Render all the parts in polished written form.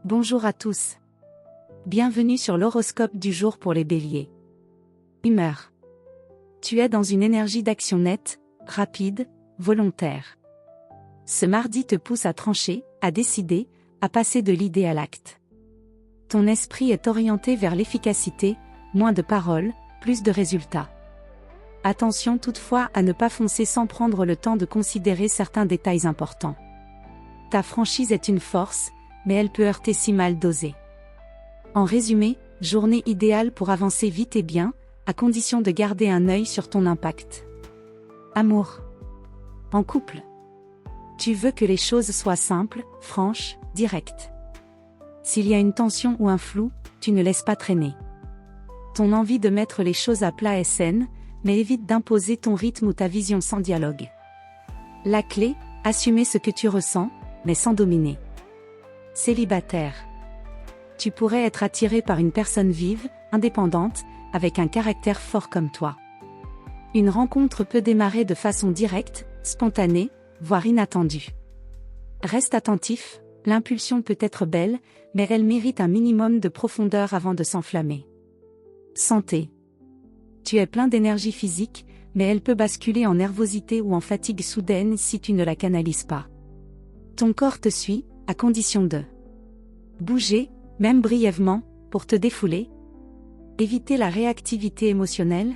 Bonjour à tous. Bienvenue sur l'horoscope du jour pour les béliers. Humeur. Tu es dans une énergie d'action nette, rapide, volontaire. Ce mardi te pousse à trancher, à décider, à passer de l'idée à l'acte. Ton esprit est orienté vers l'efficacité, moins de paroles, plus de résultats. Attention toutefois à ne pas foncer sans prendre le temps de considérer certains détails importants. Ta franchise est une force, mais elle peut heurter si mal dosée. En résumé, journée idéale pour avancer vite et bien, à condition de garder un œil sur ton impact. Amour. En couple. Tu veux que les choses soient simples, franches, directes. S'il y a une tension ou un flou, tu ne laisses pas traîner. Ton envie de mettre les choses à plat est saine, mais évite d'imposer ton rythme ou ta vision sans dialogue. La clé, assumer ce que tu ressens, mais sans dominer. Célibataire. Tu pourrais être attiré par une personne vive, indépendante, avec un caractère fort comme toi. Une rencontre peut démarrer de façon directe, spontanée, voire inattendue. Reste attentif, l'impulsion peut être belle, mais elle mérite un minimum de profondeur avant de s'enflammer. Santé. Tu es plein d'énergie physique, mais elle peut basculer en nervosité ou en fatigue soudaine si tu ne la canalises pas. Ton corps te suit, à condition de bouger, même brièvement, pour te défouler. Éviter la réactivité émotionnelle.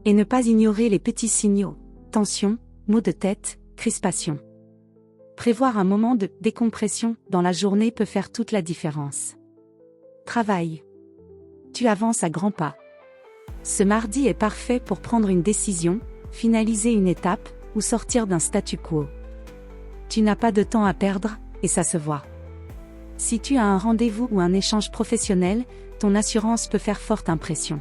Et ne pas ignorer les petits signaux, tension, maux de tête, crispation. Prévoir un moment de décompression dans la journée peut faire toute la différence. Travail. Tu avances à grands pas. Ce mardi est parfait pour prendre une décision, finaliser une étape, ou sortir d'un statu quo. Tu n'as pas de temps à perdre, et ça se voit. Si tu as un rendez-vous ou un échange professionnel, ton assurance peut faire forte impression.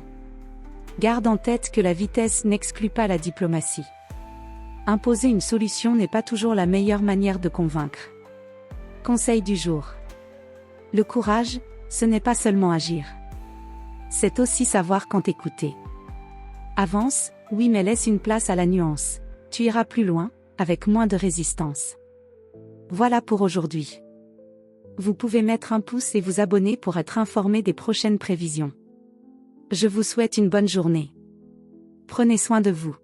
Garde en tête que la vitesse n'exclut pas la diplomatie. Imposer une solution n'est pas toujours la meilleure manière de convaincre. Conseil du jour. Le courage, ce n'est pas seulement agir. C'est aussi savoir quand écouter. Avance, oui, mais laisse une place à la nuance. Tu iras plus loin, avec moins de résistance. Voilà pour aujourd'hui. Vous pouvez mettre un pouce et vous abonner pour être informé des prochaines prévisions. Je vous souhaite une bonne journée. Prenez soin de vous.